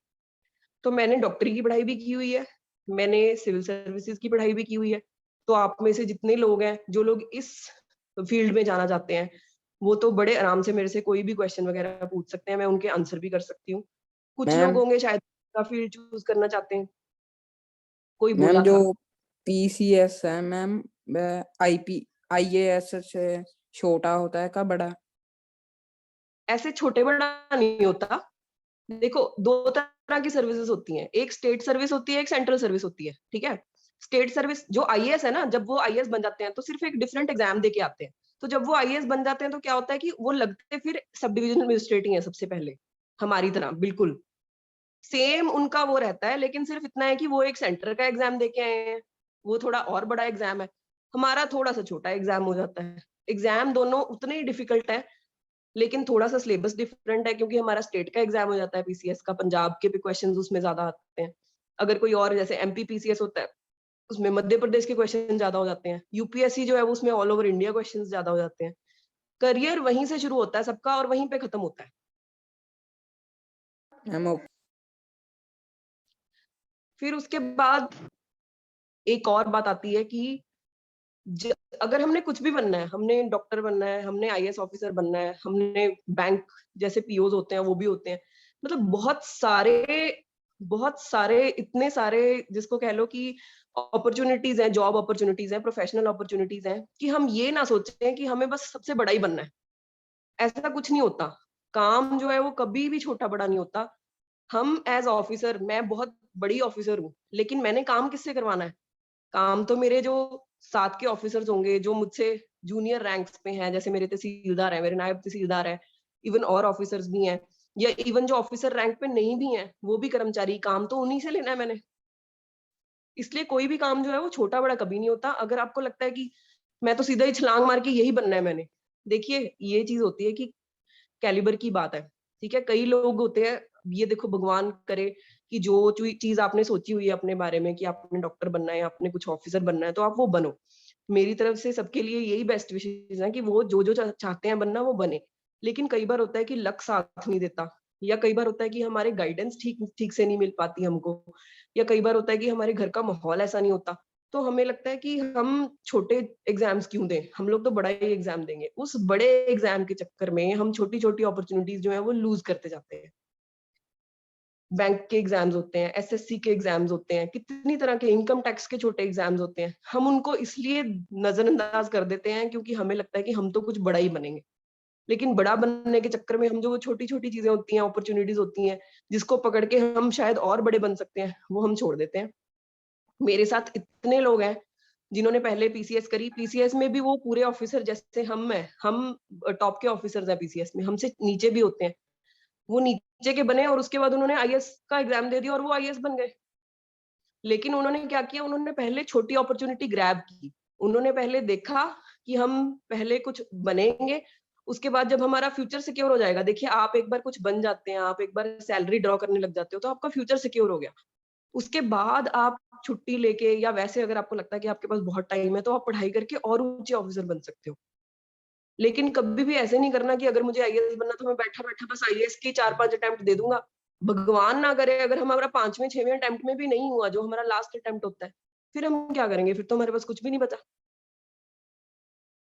Speaker 4: तो मैंने डॉक्टरी की पढ़ाई भी की हुई है, मैंने सिविल सर्विसेज की पढ़ाई भी की हुई है। तो आप में से जितने लोग हैं, जो लोग इस फील्ड में जाना चाहते हैं, वो तो बड़े आराम से मेरे से कोई भी क्वेश्चन वगैरह पूछ सकते हैं, मैं उनके आंसर भी कर सकती हूँ। कुछ लोग होंगे शायद फील्ड चूज करना चाहते हैं, कोई बोला
Speaker 5: जो
Speaker 4: था
Speaker 5: पीसीएस है मैम, आईएएस से छोटा होता है का बड़ा?
Speaker 4: ऐसे छोटे बड़ा नहीं होता। देखो, 2 तरह की सर्विसेज होती हैं, एक स्टेट सर्विस होती है, एक सेंट्रल सर्विस होती है, ठीक है। स्टेट सर्विस जो आईएएस है ना, जब वो आईएएस बन जाते हैं तो सिर्फ एक डिफरेंट एग्जाम दे के आते हैं। तो जब वो आईएएस बन जाते हैं तो क्या होता है कि वो लगते फिर सब डिविजनल मजिस्ट्रेट ही है सबसे पहले, हमारी तरह बिल्कुल। सेम उनका वो रहता है, लेकिन सिर्फ इतना है कि वो एक सेंटर का एग्जाम देके आए हैं, वो थोड़ा और बड़ा एग्जाम है, हमारा थोड़ा सा छोटा एग्जाम हो जाता है। एग्जाम दोनों उतने ही डिफिकल्ट है, लेकिन थोड़ा सा सिलेबस डिफरेंट है, क्योंकि हमारा स्टेट का एग्जाम हो जाता है पीसीएस का, पंजाब के भी क्वेश्चंस उसमें ज्यादा आते हैं। अगर कोई और जैसे एमपी पीसीएस होता है, उसमें मध्य प्रदेश के क्वेश्चन ज्यादा हो जाते हैं। यूपीएससी जो है उसमें ऑल ओवर इंडिया क्वेश्चन ज्यादा हो जाते हैं। करियर वहीं से शुरू होता है सबका और वहीं पे खत्म होता है।
Speaker 5: मैम
Speaker 4: फिर उसके बाद एक और बात आती है कि अगर हमने कुछ भी बनना है, हमने डॉक्टर बनना है, हमने आईएएस ऑफिसर बनना है, हमने बैंक जैसे पीओज होते हैं वो भी होते हैं, मतलब बहुत सारे इतने सारे जिसको कह लो कि अपॉर्चुनिटीज हैं, जॉब अपॉर्चुनिटीज हैं, प्रोफेशनल अपॉर्चुनिटीज हैं, कि हम ये ना सोचें कि हमें बस सबसे बड़ा ही बनना है। ऐसा कुछ नहीं होता। काम जो है वो कभी भी छोटा बड़ा नहीं होता। हम एज ऑफिसर, मैं बहुत बड़ी ऑफिसर हूँ, लेकिन मैंने काम किससे करवाना है? काम तो मेरे जो साथ के ऑफिसर्स होंगे, जो मुझसे जूनियर रैंक्स पे हैं, जैसे मेरे तहसीलदार है, मेरे नायब तहसीलदार है, इवन और ऑफिसर्स भी हैं, या इवन जो ऑफिसर रैंक पे नहीं भी हैं, वो भी कर्मचारी, काम तो उन्हीं से लेना है मैंने। इसलिए कोई भी काम जो है वो छोटा बड़ा कभी नहीं होता। अगर आपको लगता है कि मैं तो सीधा ही छलांग मार के यही बनना है मैंने, देखिए ये चीज होती है कि कैलिबर की बात है, ठीक है। कई लोग होते हैं, ये देखो भगवान करे कि जो चीज आपने सोची हुई है अपने बारे में कि आपने डॉक्टर बनना है, आपने कुछ ऑफिसर बनना है, तो आप वो बनो। मेरी तरफ से सबके लिए यही बेस्ट विशेष है कि वो जो जो चाहते हैं बनना वो बने। लेकिन कई बार होता है कि लक साथ नहीं देता, या कई बार होता है कि हमारे गाइडेंस ठीक ठीक से नहीं मिल पाती हमको, या कई बार होता है कि हमारे घर का माहौल ऐसा नहीं होता, तो हमें लगता है कि हम छोटे एग्जाम्स क्यों दें, हम लोग तो बड़ा ही एग्जाम देंगे। उस बड़े एग्जाम के चक्कर में हम छोटी छोटी अपॉर्चुनिटीज जो है वो लूज करते जाते हैं। बैंक के एग्जाम्स होते हैं, एसएससी के एग्जाम्स होते हैं, कितनी तरह के इनकम टैक्स के छोटे एग्जाम्स होते हैं, हम उनको इसलिए नजरअंदाज कर देते हैं क्योंकि हमें लगता है कि हम तो कुछ बड़ा ही बनेंगे। लेकिन बड़ा बनने के चक्कर में हम जो वो छोटी छोटी चीजें होती हैं, अपॉर्चुनिटीज होती हैं, जिसको पकड़ के हम शायद और बड़े बन सकते हैं, वो हम छोड़ देते हैं। मेरे साथ इतने लोग हैं जिन्होंने पहले पीसीएस करी, पीसीएस में भी वो पूरे ऑफिसर जैसे हम हैं, हम टॉप के ऑफिसर्स हैं पीसीएस में, हमसे नीचे भी होते हैं, वो नीचे के बने और उसके बाद उन्होंने आईएएस का एग्जाम दे दिया और वो आईएएस बन गए। लेकिन उन्होंने क्या किया, उन्होंने पहले छोटी अपॉर्चुनिटी ग्रैब की, उन्होंने पहले देखा कि हम पहले कुछ बनेंगे, उसके बाद जब हमारा फ्यूचर सिक्योर हो जाएगा, देखिए आप एक बार कुछ बन जाते हैं, आप एक बार सैलरी ड्रॉ करने लग जाते हो, तो आपका फ्यूचर सिक्योर हो गया। उसके बाद आप छुट्टी लेके, या वैसे अगर आपको लगता है कि आपके पास बहुत टाइम है, तो आप पढ़ाई करके और ऊंचे ऑफिसर बन सकते हो। लेकिन कभी भी ऐसे नहीं करना कि अगर मुझे आईएएस बनना तो मैं बैठा बैठा बस आईएएस के 4-5 अटेम्प्ट दे दूंगा। भगवान ना करे अगर हमारा 5वें 6वें अटेम्प्ट में भी नहीं हुआ, जो हमारा लास्ट अटेम्प्ट होता है, फिर हम क्या करेंगे? फिर तो हमारे पास कुछ भी नहीं बचा।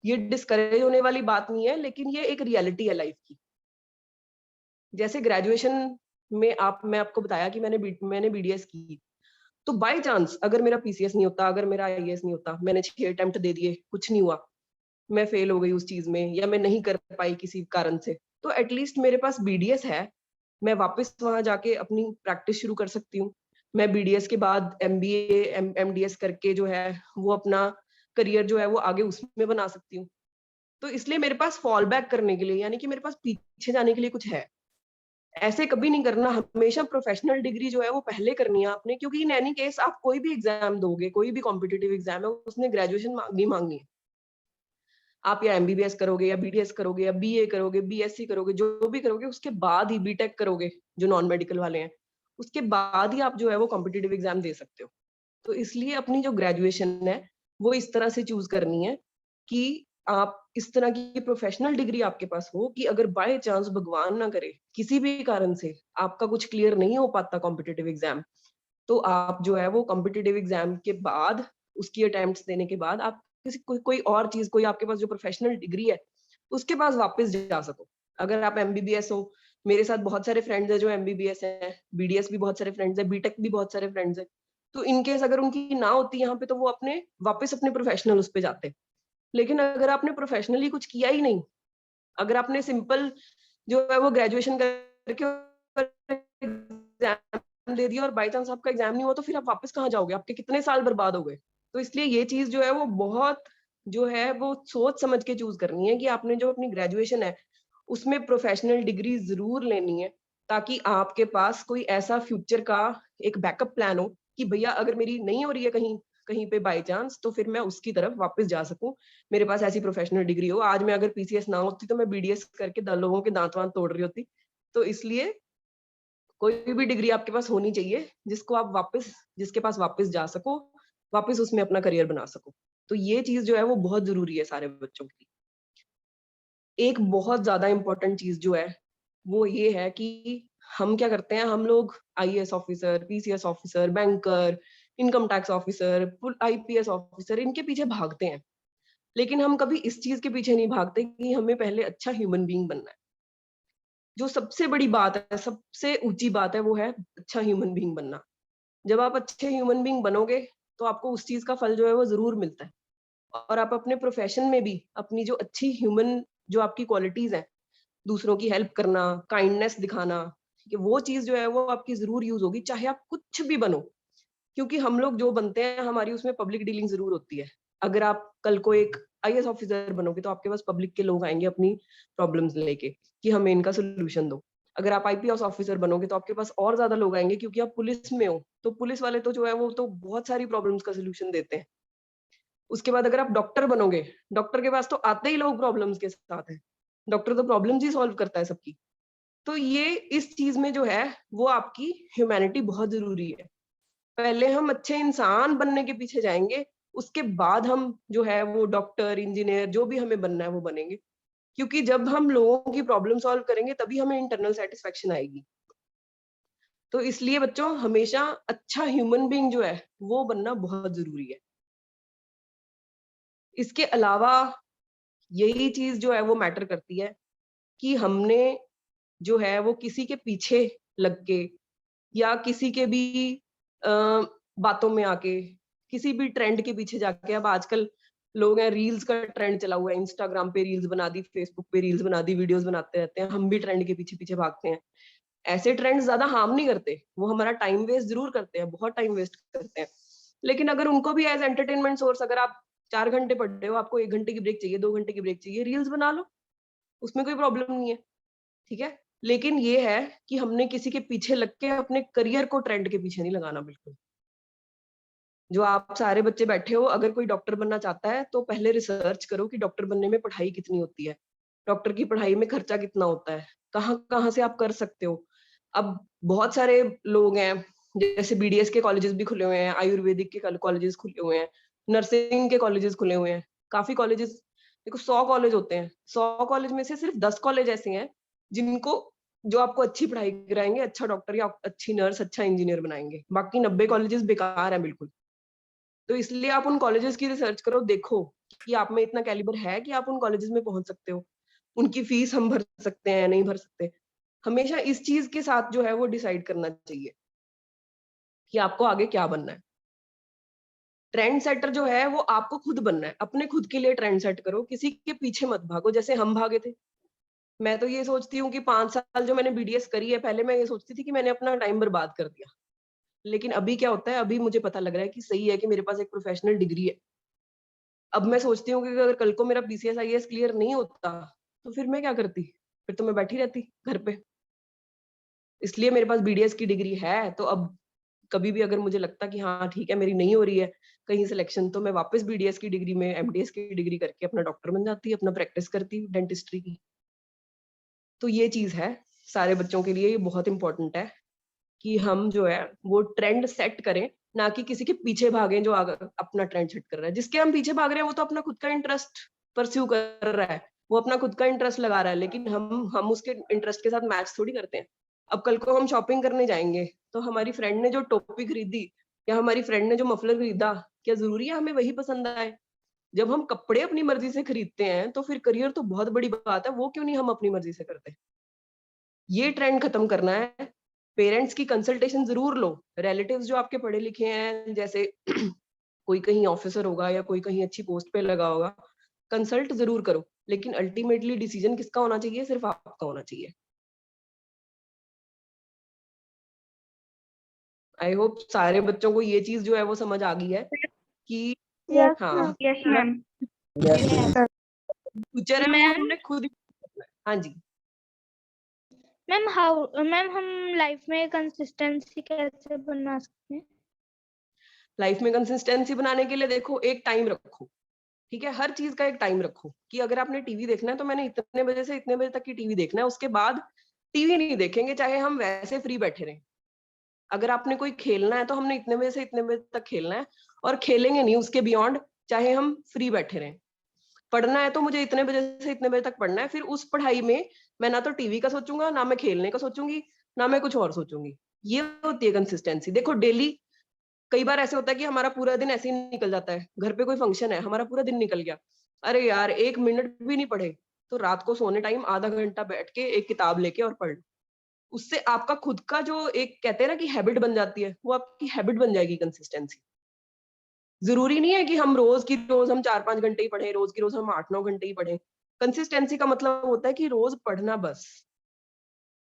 Speaker 4: ये डिस्करेज होने वाली बात नहीं है, लेकिन ये एक रियलिटी है लाइफ की। जैसे ग्रेजुएशन में मैं आपको बताया कि मैंने बीडीएस की, तो बाय चांस अगर मेरा पीसीएस नहीं होता, अगर मेरा आईएएस नहीं होता, मैंने 6 अटेम्प्ट दे दिए, कुछ नहीं हुआ, मैं फेल हो गई उस चीज में, या मैं नहीं कर पाई किसी कारण से, तो एटलीस्ट मेरे पास बीडीएस है, मैं वापस वहां जाके अपनी प्रैक्टिस शुरू कर सकती हूँ। मैं बीडीएस के बाद एमबीए एमडीएस करके जो है वो अपना करियर जो है वो आगे उसमें बना सकती हूँ। तो इसलिए मेरे पास फॉल बैक करने के लिए, यानी कि मेरे पास पीछे जाने के लिए कुछ है। ऐसे कभी नहीं करना, हमेशा प्रोफेशनल डिग्री जो है वो पहले करनी है आपने, क्योंकि इन एनी केस आप कोई भी एग्जाम दोगे, कोई भी कॉम्पिटिटिव एग्जाम है, उसने ग्रेजुएशन मांगनी है। आप या एमबीबीएस करोगे, या बीडीएस करोगे, या बीए करोगे, बीएससी करोगे, जो भी करोगे, उसके बाद ही बीटेक करोगे, जो नॉन मेडिकल वाले हैं, उसके बाद ही आप जो है वो कॉम्पिटिटिव एग्जाम दे सकते हो। तो इसलिए अपनी जो ग्रेजुएशन है वो इस तरह से चूज करनी है कि आप इस तरह की प्रोफेशनल डिग्री आपके पास हो कि अगर बाय चांस भगवान ना करे किसी भी कारण से आपका कुछ क्लियर नहीं हो पाता कॉम्पिटिटिव एग्जाम, तो आप जो है वो कॉम्पिटिटिव एग्जाम के बाद, उसकी अटेम्प्ट्स देने के बाद, आप किसी कोई और चीज, कोई आपके पास जो प्रोफेशनल डिग्री है उसके पास वापस जा सको। अगर आप एमबीबीएस हो, मेरे साथ बहुत सारे फ्रेंड्स हैं जो एमबीबीएस हैं, बीडीएस भी बहुत सारे फ्रेंड्स हैं, बीटेक भी बहुत सारे फ्रेंड्स हैं, तो इनकेस अगर उनकी ना होती यहाँ पे, तो वो अपने वापस अपने प्रोफेशनल उस पे जाते। लेकिन अगर आपने प्रोफेशनली कुछ किया ही नहीं, अगर आपने सिंपल जो है वो ग्रेजुएशन करके एग्जाम दे दिया और बाय चांस आपका एग्जाम नहीं हुआ, तो फिर आप वापस कहाँ जाओगे? आपके कितने साल बर्बाद हो गए। तो इसलिए ये चीज जो है वो बहुत जो है वो सोच समझ के चूज करनी है कि आपने जो अपनी ग्रेजुएशन है उसमें प्रोफेशनल डिग्री जरूर लेनी है, ताकि आपके पास कोई ऐसा फ्यूचर का एक बैकअप प्लान हो कि भैया अगर मेरी नहीं हो रही है कहीं कहीं पे बाय चांस, तो फिर मैं उसकी तरफ वापस जा सकूं, मेरे पास ऐसी प्रोफेशनल डिग्री हो। आज मैं अगर पीसीएस ना होती तो मैं बीडीएस करके लोगों के दांत वांत तोड़ रही होती। तो इसलिए कोई भी डिग्री आपके पास होनी चाहिए जिसको आप वापस, जिसके पास वापस जा सको, वापस उसमें अपना करियर बना सको। तो ये चीज जो है वो बहुत जरूरी है सारे बच्चों के लिए। एक बहुत ज्यादा इंपॉर्टेंट चीज जो है वो ये है कि हम क्या करते हैं, हम लोग IAS officer, PCS officer, banker, income tax officer, IPS officer, इनके पीछे भागते हैं, लेकिन हम कभी इस चीज के पीछे नहीं भागते कि हमें पहले अच्छा ह्यूमन बीइंग बनना है। जो सबसे बड़ी बात है, सबसे ऊंची बात है, वो है अच्छा ह्यूमन बीइंग बनना। जब आप अच्छे ह्यूमन बीइंग बनोगे तो आपको उस चीज का फल जो है वो जरूर मिलता है। और आप अपने प्रोफेशन में भी अपनी जो अच्छी ह्यूमन, जो आपकी क्वालिटीज हैं, दूसरों की हेल्प करना, काइंडनेस दिखाना, कि वो चीज जो है वो आपकी जरूर यूज होगी, चाहे आप कुछ भी बनो। क्योंकि हम लोग जो बनते हैं हमारी उसमें पब्लिक डीलिंग जरूर होती है। अगर आप कल को एक आईएएस ऑफिसर बनोगे तो आपके पास पब्लिक के लोग आएंगे अपनी प्रॉब्लम्स लेके कि हमें इनका सोल्यूशन दो। अगर आप आईपीएस ऑफिसर बनोगे तो आपके पास और ज्यादा लोग आएंगे, क्योंकि आप पुलिस में हो, तो पुलिस वाले तो जो है वो तो बहुत सारी प्रॉब्लम्स का सोल्यूशन देते हैं। उसके बाद अगर आप डॉक्टर बनोगे, डॉक्टर के पास तो आते ही लोग प्रॉब्लम्स के साथ है, डॉक्टर तो प्रॉब्लम्स ही सॉल्व करता है सबकी। तो ये इस चीज में जो है वो आपकी ह्यूमैनिटी बहुत जरूरी है। पहले हम अच्छे इंसान बनने के पीछे जाएंगे, उसके बाद हम जो है वो डॉक्टर, इंजीनियर, जो भी हमें बनना है वो बनेंगे। क्योंकि जब हम लोगों की प्रॉब्लम सॉल्व करेंगे तभी हमें इंटरनल सेटिस्फेक्शन आएगी। तो इसलिए बच्चों हमेशा अच्छा ह्यूमन बीइंग जो है वो बनना बहुत जरूरी है। इसके अलावा यही चीज जो है वो मैटर करती है कि हमने जो है वो किसी के पीछे लग के या किसी के भी बातों में आके, किसी भी ट्रेंड के पीछे जाके, अब आजकल लोग हैं, रील्स का ट्रेंड चला हुआ है, इंस्टाग्राम पे रील्स बना दी, फेसबुक पे रील्स बना दी, वीडियोस बनाते रहते हैं, हम भी ट्रेंड के पीछे पीछे भागते हैं। ऐसे ट्रेंड्स ज्यादा हार्म नहीं करते, वो हमारा टाइम वेस्ट जरूर करते हैं, बहुत टाइम वेस्ट करते हैं। लेकिन अगर उनको भी एज एंटरटेनमेंट सोर्स, अगर आप 4 घंटे पढ़ रहे हो, आपको 1 घंटे की ब्रेक चाहिए, 2 घंटे की ब्रेक चाहिए, रील्स बना लो, उसमें कोई प्रॉब्लम नहीं है, ठीक है। लेकिन ये है कि हमने किसी के पीछे लग के अपने करियर को ट्रेंड के पीछे नहीं लगाना बिल्कुल। जो आप सारे बच्चे बैठे हो, अगर कोई डॉक्टर बनना चाहता है तो पहले रिसर्च करो कि डॉक्टर बनने में पढ़ाई कितनी होती है, डॉक्टर की पढ़ाई में खर्चा कितना होता है, कहाँ कहाँ से आप कर सकते हो। अब बहुत सारे लोग हैं, जैसे बीडीएस के कॉलेजेस भी खुले हुए हैं, आयुर्वेदिक के कॉलेजेस खुले हुए हैं, नर्सिंग के कॉलेजेस खुले हुए हैं, काफी कॉलेजेस। देखो 100 कॉलेज होते हैं, 100 कॉलेज में से सिर्फ 10 कॉलेज ऐसे हैं जिनको, जो आपको अच्छी पढ़ाई कराएंगे, अच्छा डॉक्टर या अच्छी नर्स, अच्छा इंजीनियर बनाएंगे। बाकी 90 कॉलेजेस बेकार है बिल्कुल। तो इसलिए आप उन कॉलेजेस की रिसर्च करो, देखो कि आप में इतना कैलिबर है कि आप उन कॉलेजेस में पहुंच सकते हो, उनकी फीस हम भर सकते हैं या नहीं भर सकते। हमेशा इस चीज के साथ जो है वो डिसाइड करना चाहिए कि आपको आगे क्या बनना है। ट्रेंड सेटर जो है वो आपको खुद बनना है, अपने खुद के लिए ट्रेंड सेट करो, किसी के पीछे मत भागो जैसे हम भागे थे। मैं तो ये सोचती हूँ कि 5 साल जो मैंने बीडीएस करी है, पहले मैं ये सोचती थी कि मैंने अपना टाइम बर्बाद कर दिया, लेकिन अभी क्या होता है, अभी मुझे पता लग रहा है कि सही है कि मेरे पास एक प्रोफेशनल डिग्री है। अब मैं सोचती हूँ कि अगर कल को मेरा पीसीएस आईएएस क्लियर नहीं होता तो फिर मैं क्या करती, फिर तो मैं बैठी रहती घर पे। इसलिए मेरे पास बीडीएस की डिग्री है, तो अब कभी भी अगर मुझे लगता कि हाँ ठीक है मेरी नहीं हो रही है कहीं सिलेक्शन, तो मैं वापस बीडीएस की डिग्री में एमडीएस की डिग्री करके अपना डॉक्टर बन जाती, अपना प्रैक्टिस करती डेंटिस्ट्री की। तो ये चीज है सारे बच्चों के लिए, ये बहुत इंपॉर्टेंट है कि हम जो है वो ट्रेंड सेट करें, ना कि किसी के पीछे भागें जो अपना ट्रेंड सेट कर रहा है। जिसके हम पीछे भाग रहे हैं वो तो अपना खुद का इंटरेस्ट परस्यू कर रहा है, वो अपना खुद का इंटरेस्ट लगा रहा है, लेकिन हम उसके इंटरेस्ट के साथ मैच थोड़ी करते हैं। अब कल को हम शॉपिंग करने जाएंगे तो हमारी फ्रेंड ने जो टोपी खरीदी या हमारी फ्रेंड ने जो मफलर खरीदा, क्या जरूरी है हमें वही पसंद आए? जब हम कपड़े अपनी मर्जी से खरीदते हैं तो फिर करियर तो बहुत बड़ी बात है, वो क्यों नहीं हम अपनी मर्जी से करते? ये ट्रेंड खत्म करना है। पेरेंट्स की कंसल्टेशन जरूर लो, रिलेटिव्स जो आपके पढ़े लिखे हैं, जैसे कोई कहीं ऑफिसर होगा या कोई कहीं अच्छी पोस्ट पे लगा होगा, कंसल्ट जरूर करो, लेकिन अल्टीमेटली डिसीजन किसका होना चाहिए? सिर्फ आपका होना चाहिए। आई होप सारे बच्चों को ये चीज जो है वो समझ आ गई है कि
Speaker 1: Yes,
Speaker 4: हाँ,
Speaker 1: yes, ma'am.
Speaker 4: फ्यूचर है वो
Speaker 1: मैम
Speaker 4: हमने खुद ही। हाँ जी।
Speaker 1: मैम हम लाइफ में कंसिस्टेंसी कैसे बना सकते हैं?
Speaker 4: लाइफ में कंसिस्टेंसी बनाने के लिए देखो, एक टाइम रखो, ठीक है? हर चीज का एक टाइम रखो कि अगर आपने टीवी देखना है तो मैंने इतने बजे से इतने बजे तक की टीवी देखना है, उसके बाद टीवी नहीं देखेंगे, चाहे हम वैसे फ्री बैठे रहें। अगर आपने कोई खेलना है तो हमने इतने बजे से इतने बजे तक खेलना है, और खेलेंगे नहीं उसके बियॉन्ड, चाहे हम फ्री बैठे रहें। पढ़ना है तो मुझे इतने बजे से इतने बजे तक पढ़ना है, फिर उस पढ़ाई में मैं ना तो टीवी का सोचूंगा, ना मैं खेलने का सोचूंगी, ना मैं कुछ और सोचूंगी। ये होती है कंसिस्टेंसी। देखो डेली कई बार ऐसे होता है कि हमारा पूरा दिन ऐसे ही निकल जाता है, घर पे कोई फंक्शन है, हमारा पूरा दिन निकल गया, अरे यार 1 मिनट भी नहीं पढ़े, तो रात को सोने टाइम आधा घंटा बैठ के एक किताब लेके और पढ़ लो। उससे आपका खुद का जो एक कहते हैं ना कि हैबिट बन जाती है, वो आपकी हैबिट बन जाएगी कंसिस्टेंसी। जरूरी नहीं है कि हम रोज की रोज हम 4-5 घंटे ही पढ़े, रोज की रोज हम 8-9 घंटे ही पढ़े। कंसिस्टेंसी का मतलब होता है कि रोज पढ़ना बस।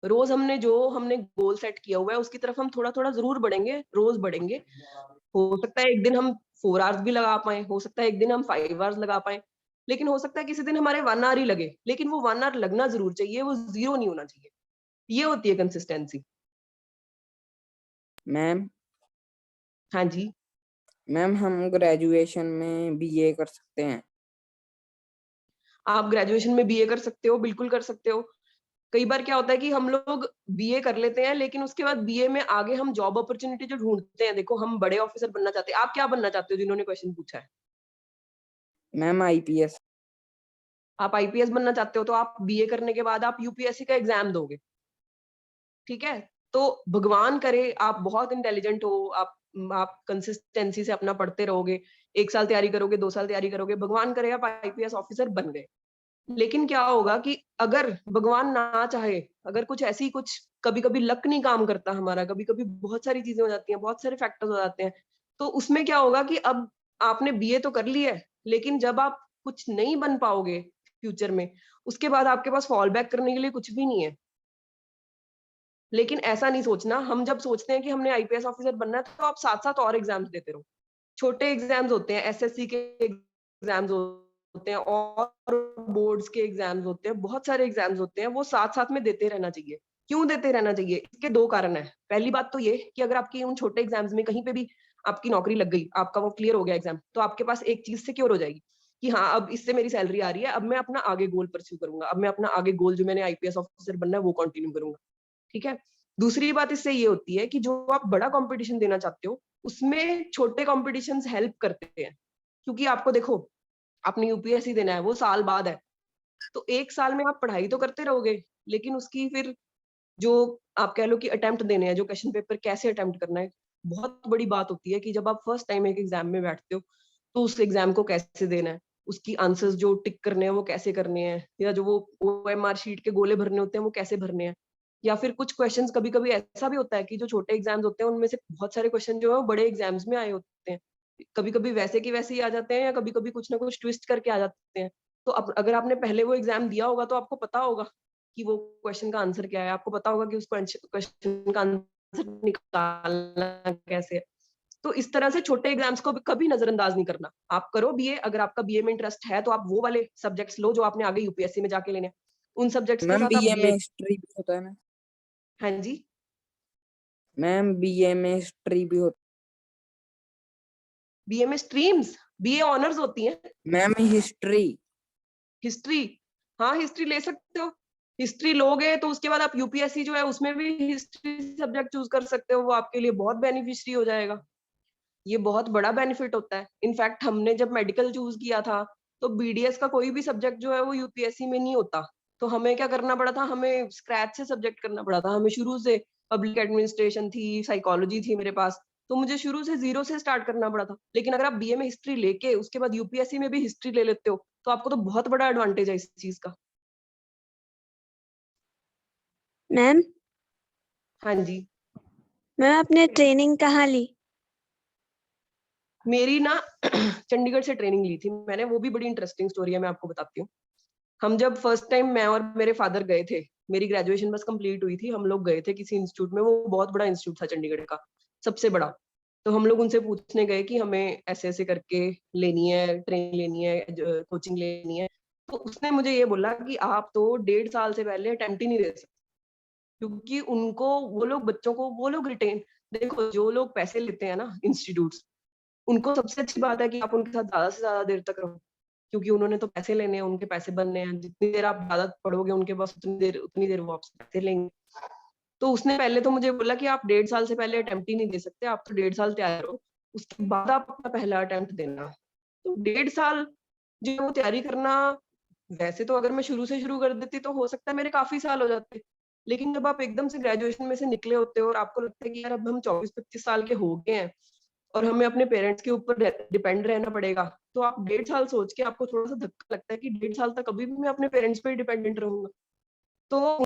Speaker 4: रोज हमने गोल सेट किया हुआ है, उसकी तरफ हम थोड़ा थोड़ा जरूर बढ़ेंगे, रोज बढ़ेंगे। हो सकता है एक दिन हम 4 आवर्स भी लगा पाए, हो सकता है एक दिन हम 5 आवर्स लगा पाए, लेकिन हो सकता है किसी दिन हमारे 1 आवर ही लगे, लेकिन वो 1 आवर लगना जरूर चाहिए, वो 0 नहीं होना चाहिए। ये होती है कंसिस्टेंसी।
Speaker 5: मैम
Speaker 4: हाँ जी।
Speaker 5: मैम हम ग्रेजुएशन में बीए कर सकते हैं?
Speaker 4: आप ग्रेजुएशन में बीए कर सकते हो, बिल्कुल कर सकते हो। कई बार क्या होता है कि हम लोग बीए कर लेते हैं, लेकिन उसके बाद बीए में आगे हम जॉब अपॉर्चुनिटी जो ढूंढते हैं, देखो हम बड़े ऑफिसर बनना चाहते हैं। आप क्या बनना चाहते हो जिन्होंने क्वेश्चन पूछा है?
Speaker 5: Ma'am IPS.
Speaker 4: आप आईपीएस बनना चाहते हो तो आप बीए करने के बाद आप यूपीएससी का एग्जाम दोगे, ठीक है? तो भगवान करे आप बहुत इंटेलिजेंट हो, आप कंसिस्टेंसी से अपना पढ़ते रहोगे, 1 साल तैयारी करोगे, 2 साल तैयारी करोगे, भगवान करे आप आईपीएस ऑफिसर बन गए। लेकिन क्या होगा कि अगर भगवान ना चाहे, अगर कुछ कभी-कभी लक नहीं काम करता हमारा, कभी-कभी बहुत सारी चीजें हो जाती हैं, बहुत सारे फैक्टर्स हो जाते हैं, तो उसमें क्या होगा कि अब आपने बीए तो कर ली है, लेकिन जब आप कुछ नहीं बन पाओगे फ्यूचर में, उसके बाद आपके पास फॉल बैक करने के लिए कुछ भी नहीं है। लेकिन ऐसा नहीं सोचना, हम जब सोचते हैं कि हमने आईपीएस ऑफिसर बनना है, तो आप साथ-साथ और एग्जाम्स देते रहो। छोटे एग्जाम्स होते हैं, एसएससी के एग्जाम्स होते हैं और बोर्ड्स के एग्जाम्स होते हैं, बहुत सारे एग्जाम्स होते हैं, वो साथ-साथ में देते रहना चाहिए। क्यों देते रहना चाहिए? इसके 2 कारण हैं। पहली बात तो ये कि अगर आपकी उन छोटे एग्जाम्स में कहीं पे भी आपकी नौकरी लग गई, आपका वो क्लियर हो गया एग्जाम, तो आपके पास एक चीज सिक्योर हो जाएगी कि हाँ, अब इससे मेरी सैलरी आ रही है, अब मैं अपना आगे गोल परस्यू करूंगा, अब मैं अपना आगे गोल जो मैंने आईपीएस ऑफिसर बनना है वो कंटिन्यू करूंगा, ठीक है? दूसरी बात इससे ये होती है कि जो आप बड़ा कंपटीशन देना चाहते हो, उसमें छोटे कॉम्पिटिशन्स हेल्प करते हैं। क्योंकि आपको देखो, आपने यूपीएससी देना है, वो साल बाद है, तो 1 साल में आप पढ़ाई तो करते रहोगे, लेकिन उसकी फिर जो आप कह लो कि अटेम्प्ट देने हैं, जो क्वेश्चन पेपर कैसे अटेम्प्ट करना है, बहुत बड़ी बात होती है कि जब आप फर्स्ट टाइम एक एग्जाम में बैठते हो, तो उस एग्जाम को कैसे देना है, उसकी आंसर्स जो टिक करने हैं वो कैसे करने हैं, या जो वो ओएमआर शीट के गोले भरने होते हैं वो कैसे भरने हैं, या फिर कुछ क्वेश्चंस कभी-कभी ऐसा भी होता है कि जो छोटे एग्जाम्स होते हैं उनमें से बहुत सारे क्वेश्चन जो है वो बड़े एग्जाम्स में आए होते हैं। कभी-कभी वैसे के वैसे ही आ जाते हैं, या कभी-कभी कुछ ना कुछ ट्विस्ट करके आ जाते हैं। तो अब अगर आपने पहले वो एग्जाम दिया होगा तो आपको पता होगा कि वो क्वेश्चन का आंसर क्या है, आपको पता होगा कि उस क्वेश्चन का आंसर निकालना कैसे है। तो इस तरह से छोटे एग्जाम्स को कभी नजरअंदाज नहीं करना। आप करो बीए, अगर आपका बीए में इंटरेस्ट है तो आप वो वाले सब्जेक्ट्स लो जो आपने आगे यूपीएससी में जाके लेने हैं। उन सब्जेक्ट्स के
Speaker 5: मैम
Speaker 4: साथ आप
Speaker 5: बीए में
Speaker 4: बीए।
Speaker 5: हिस्ट्री भी होता है ना?
Speaker 4: हाँ जी।
Speaker 5: मैम बीए में हिस्ट्री भी होता
Speaker 4: बीए में स्ट्रीम्स, बीए ऑनर्स होती हैं।
Speaker 5: Ma'am history.
Speaker 4: हिस्ट्री, हाँ हिस्ट्री ले सकते हो। हिस्ट्री लोगे तो उसके बाद आप यूपीएससी जो है उसमें भी हिस्ट्री सब्जेक्ट चूज कर सकते हो, वो आपके लिए बहुत बेनिफिशियरी हो जाएगा। ये बहुत बड़ा बेनिफिट होता है। इनफैक्ट हमने जब मेडिकल चूज किया था, तो बीडीएस का कोई भी सब्जेक्ट जो है वो यूपीएससी में नहीं होता, तो हमें क्या करना पड़ा था, हमें स्क्रैच से सब्जेक्ट करना पड़ा था। हमें शुरू से पब्लिक एडमिनिस्ट्रेशन थी, साइकोलॉजी थी मेरे पास, तो मुझे शुरू से 0 से स्टार्ट करना पड़ा था। लेकिन अगर आप बीए में हिस्ट्री लेके उसके बाद यूपीएससी में भी हिस्ट्री ले लेते हो, तो आपको तो बहुत बड़ा एडवांटेज है इस चीज का।
Speaker 2: मैम
Speaker 4: हाँ जी।
Speaker 2: मैम आपने ट्रेनिंग कहाँ ली?
Speaker 4: मेरी ना चंडीगढ़ से ट्रेनिंग ली थी मैंने, वो भी बड़ी इंटरेस्टिंग स्टोरी है, मैं आपको बताती हूँ। हम जब फर्स्ट टाइम मैं और मेरे फादर गए थे, मेरी ग्रेजुएशन बस कंप्लीट हुई थी, हम लोग गए थे किसी इंस्टीट्यूट में, वो बहुत बड़ा इंस्टीट्यूट था चंडीगढ़ का, सबसे बड़ा। तो हम लोग उनसे पूछने गए कि हमें ऐसे ऐसे करके लेनी है, ट्रेनिंग लेनी है, कोचिंग लेनी है। तो उसने मुझे ये बोला कि आप तो 1.5 साल से पहले अटेम्प्ट ही नहीं दे सकते, क्योंकि उनको वो लोग बच्चों को वो लोग रिटेन, देखो जो लोग पैसे लेते हैं ना इंस्टीट्यूट्स, उनको सबसे अच्छी बात है कि आप उनके साथ ज्यादा से ज्यादा देर तक रहो, क्योंकि उन्होंने तो पैसे लेने हैं, उनके पैसे बनने हैं, जितनी देर आप ज्यादा पढ़ोगे उनके पास उतनी देर वो आपसे पैसे लेंगे। तो उसने पहले तो मुझे बोला कि आप 1.5 साल से पहले अटेम्प्ट ही नहीं दे सकते, आप तो 1.5 साल तैयार हो, उसके बाद आप अपना पहला अटेम्प्ट देना। तो 1.5 साल जो है वो तैयारी करना, वैसे तो अगर मैं शुरू से शुरू कर देती तो हो सकता है मेरे काफी साल हो जाते, लेकिन जब आप एकदम से ग्रेजुएशन में से निकले होते हो और आपको लगता है कि यार अब हम 24-25 साल के हो गए हैं और हमें अपने पेरेंट्स के ऊपर डिपेंड रहना पड़ेगा, तो आप 1.5 साल सोच के आपको थोड़ा सा धक्का लगता है कि 1.5 साल तक अभी भी मैं अपने पेरेंट्स पे ही डिपेंडेंट रहूंगा। तो